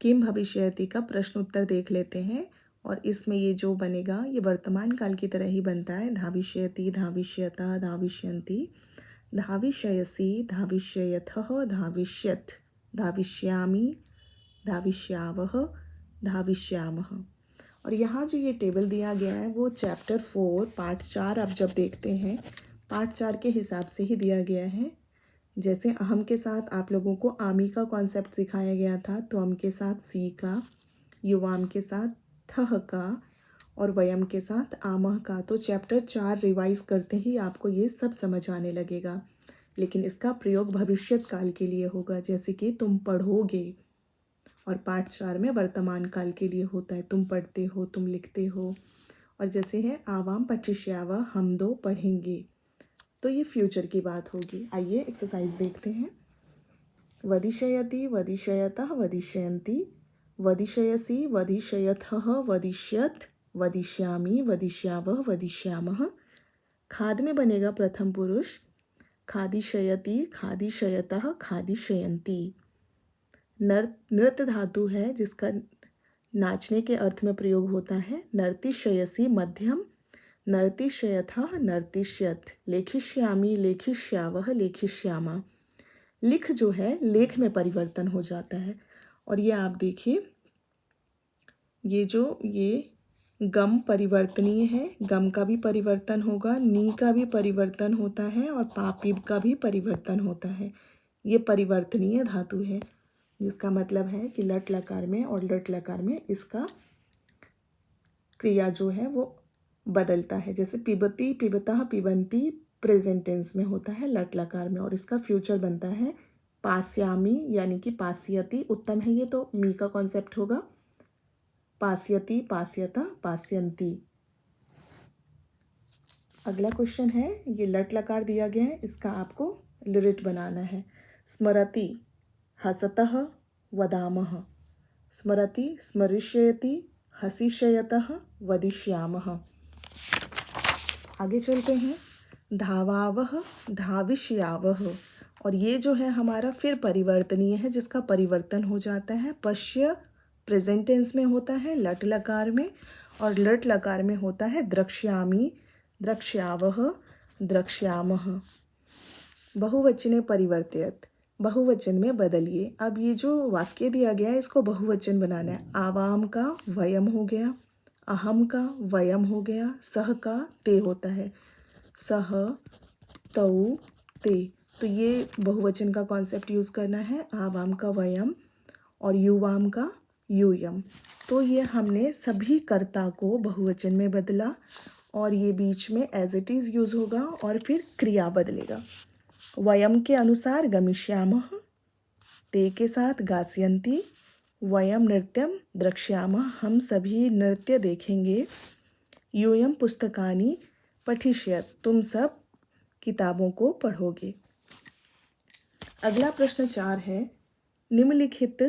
किम भविष्यति का प्रश्न उत्तर देख लेते हैं। और इसमें ये जो बनेगा ये वर्तमान काल की तरह ही बनता है। धाविष्यति, धाविष्यतः, धाविष्यन्ति, धाविष्यसि, धाविष्यथः, धाविष्यत्, धाविष्यामि, धाविष्यावः, धाविष्यामः। और यहाँ जो ये टेबल दिया गया है वो चैप्टर 4 पार्ट 4 आप जब देखते हैं पार्ट 4 के हिसाब से ही दिया गया है। जैसे अहम के साथ आप लोगों को आमी का कॉन्सेप्ट सिखाया गया था, तो अम के साथ सी का, युवाम के साथ थह का और वयम के साथ आमह का। तो चैप्टर 4 रिवाइज करते ही आपको ये सब समझ आने लगेगा। लेकिन इसका प्रयोग भविष्यत काल के लिए होगा, जैसे कि तुम पढ़ोगे। और पार्ट 4 में वर्तमान काल के लिए होता है, तुम पढ़ते हो, तुम लिखते हो। और जैसे है आवाम पठिष्यावा, हम दो पढ़ेंगे, तो ये फ्यूचर की बात होगी। आइए एक्सरसाइज देखते हैं। वदिशयति, वदिशयतः, वदिशयन्ति, वदिशयसि, वदिशयथः, वदिष्यत्, वदिष्यामि, वदिष्यावः, वदिष्यामः। खाद में बनेगा प्रथम पुरुष, खादिशयति, खादिशयतः, खादिशयन्ति। नृत्य धातु है जिसका नाचने के अर्थ में प्रयोग होता है। नर्तिशयसि मध्यम, नर्तिशयथः, नर्तिष्यत्, लेखिष्यामि, लेखिष्यावः, लेखिष्यामा। लिख जो है लेख में परिवर्तन हो जाता है। और ये आप देखिए, ये गम परिवर्तनीय है, गम का भी परिवर्तन होगा, नी का भी परिवर्तन होता है और पापीब का भी परिवर्तन होता है। ये परिवर्तनीय धातु है, जिसका मतलब है कि लट लकार में और लट लकार में इसका क्रिया जो है वो बदलता है। जैसे पिबती, पिबतः, पिबंती प्रेजेंट टेंस में होता है लट लकार में, और इसका फ्यूचर बनता है पास्यामी यानी कि पास्यति। उत्तम है ये, तो मी का कॉन्सेप्ट होगा पास्यति, पास्यता, पास्यन्ति। अगला क्वेश्चन है, ये लट लकार दिया गया है, इसका आपको लिरिट बनाना है। स्मरति, हसतः, वदामः। स्मरति, स्मरिष्यति, हसिष्यतः, वदिष्यामः। आगे चलते हैं। धावावः, धाविष्यावः। और ये जो है हमारा फिर परिवर्तनीय है, जिसका परिवर्तन हो जाता है। पश्य प्रेजेंट टेंस में होता है लट लकार में, और लट लकार में होता है द्रक्ष्यामि, द्रक्ष्यावः, द्रक्ष्यामः। बहुवचने परिवर्तयत्, बहुवचन में बदलिए। अब ये जो वाक्य दिया गया है इसको बहुवचन बनाना है। आवाम का वयम हो गया, अहम का वयम हो गया, सह का ते होता है, सह, तौ, ते। तो ये बहुवचन का कॉन्सेप्ट यूज़ करना है। आवाम का वयम और युवाम का यूयम। तो ये हमने सभी कर्ता को बहुवचन में बदला, और ये बीच में एज इट इज़ यूज़ होगा और फिर क्रिया बदलेगा। वयम के अनुसार गमिष्यामः, ते के साथ गास्यन्ति, वयम नृत्यम द्रक्ष्यामः, हम सभी नृत्य देखेंगे। यूयम पुस्तकानि पठिष्यत्, तुम सब किताबों को पढ़ोगे। अगला प्रश्न 4 है, निम्नलिखित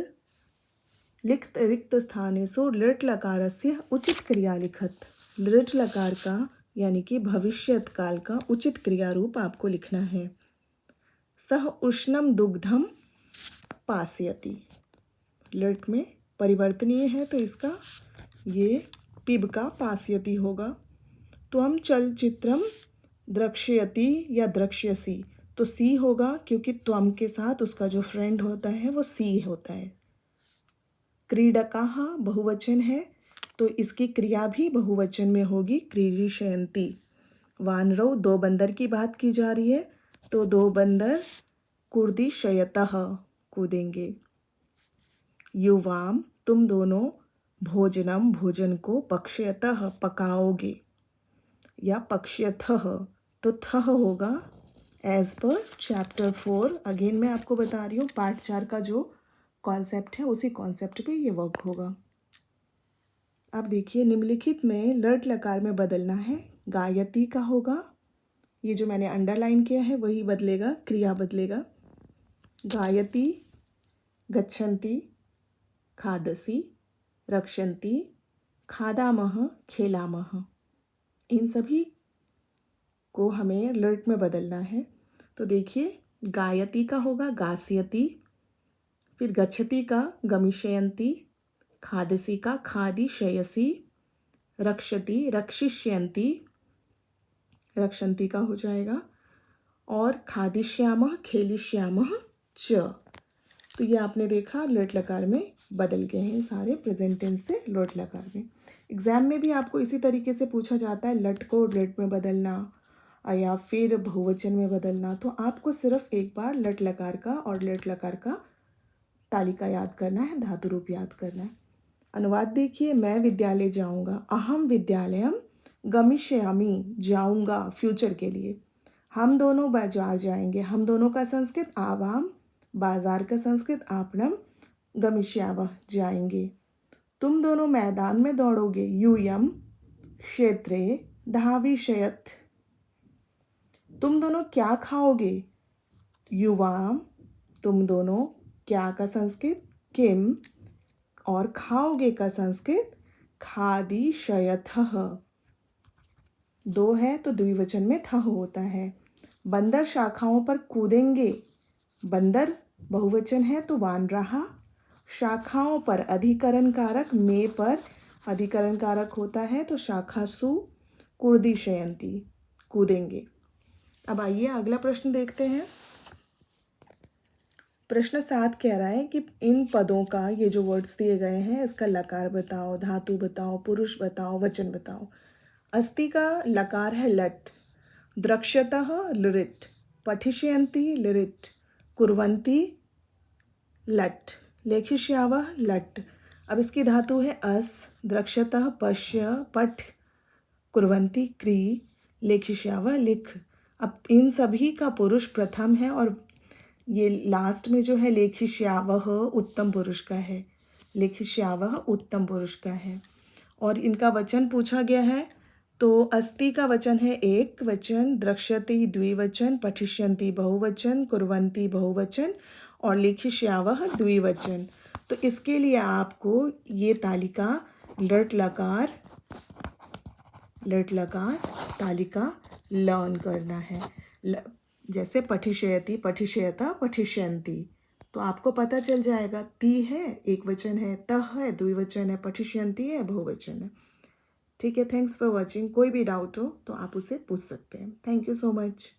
लिखित रिक्त स्थानेषु लृट् लकारस्य उचित क्रिया लिखत। लृट् लकार का यानी कि भविष्यत काल का उचित क्रिया रूप आपको लिखना है। सह उष्णम दुग्धम पास्यति, लृट् में परिवर्तनीय है तो इसका ये पिब का पास्यति होगा। त्वम चलचित्रम द्रक्ष्यति या द्रक्ष्यसि, तो सी होगा क्योंकि त्वम के साथ उसका जो फ्रेंड होता है वो सी होता है। क्रीडकाः बहुवचन है तो इसकी क्रिया भी बहुवचन में होगी, क्रीडिष्यन्ति। वानरौ, दो बंदर की बात की जा रही है, तो दो बंदर कुर्दिशयतः, कूदेंगे। युवाम, तुम दोनों भोजनम, भोजन को पक्ष्यतः, पकाओगे, या पक्ष्यथः, तो थः होगा एज पर चैप्टर 4। अगेन मैं आपको बता रही हूँ पार्ट 4 का जो कॉन्सेप्ट है उसी कॉन्सेप्ट पे ये वर्क होगा। अब देखिए, निम्नलिखित में लट लकार में बदलना है। गायति का होगा, ये जो मैंने अंडरलाइन किया है वही बदलेगा, क्रिया बदलेगा। गायति, गच्छन्ति, खादसि, रक्षन्ति, खादामः, खेलामः। इन सभी को हमें लट में बदलना है। तो देखिए, गायति का होगा गास्यति, फिर गच्छति का गमिष्यन्ति, खादसि का खादिष्यसि, रक्षति रक्षिष्यन्ति, रक्षन्ति का हो जाएगा, और खादिष्यामः खेलिष्यामः च। तो ये आपने देखा लट लकार में बदल गए हैं सारे प्रेजेंट टेंस से लट लकार में। एग्जाम में भी आपको इसी तरीके से पूछा जाता है, लट को लट में बदलना या फिर बहुवचन में बदलना। तो आपको सिर्फ एक बार लट लकार का और लट लकार का तालिका याद करना है, धातु रूप याद करना है। अनुवाद देखिए, मैं विद्यालय जाऊंगा, अहम विद्यालयम गमिष्यामि, जाऊंगा फ्यूचर के लिए। हम दोनों बाजार जाएंगे, हम दोनों का संस्कृत आवाम, बाजार का संस्कृत आपणम, गमिष्यावः जाएंगे। तुम दोनों मैदान में दौड़ोगे, यूयम क्षेत्रे धाविष्यत। तुम दोनों क्या खाओगे, युवाम, तुम दोनों क्या का संस्कृत किम, और खाओगे का संस्कृत खादिशयथः। दो है तो द्विवचन में थ होता है। बंदर शाखाओं पर कूदेंगे, बंदर बहुवचन है तो वानराहा। शाखाओं पर अधिकरण कारक में पर अधिकरण कारक होता है तो शाखासु कुर्दिशयन्ति, कूदेंगे। अब आइए अगला प्रश्न देखते हैं। प्रश्न 7 कह रहा है कि इन पदों का, ये जो वर्ड्स दिए गए हैं, इसका लकार बताओ, धातु बताओ, पुरुष बताओ, वचन बताओ। अस्ति का लकार है लट, द्रक्ष्यतः लिरिट, पठिष्यन्ति लिरिट, कुर्वन्ति लट, लेखिष्यावः लट। अब इसकी धातु है अस, द्रक्ष्यतः पश्य, पठ, कुर्वन्ति क्री, लेखिष्यावः लिख। अब इन सभी का पुरुष प्रथम है और ये लास्ट में जो है लेखिष्यावः उत्तम पुरुष का है, लेखिष्यावः उत्तम पुरुष का है। और इनका वचन पूछा गया है तो अस्ति का वचन है एक वचन, द्रक्ष्यति द्विवचन, पठिष्यन्ति बहुवचन, कुर्वन्ति बहुवचन और लेखिष्यावः द्विवचन। तो इसके लिए आपको ये तालिका लट लकार तालिका लर्न करना है। जैसे पठिष्यति, पठिष्यता, पठिष्यन्ति, तो आपको पता चल जाएगा। ती है एक वचन है, तह है द्विवचन है, पठिष्यन्ति है बहुवचन है। ठीक है, थैंक्स फॉर वॉचिंग। कोई भी डाउट हो तो आप उसे पूछ सकते हैं। Thank you so much.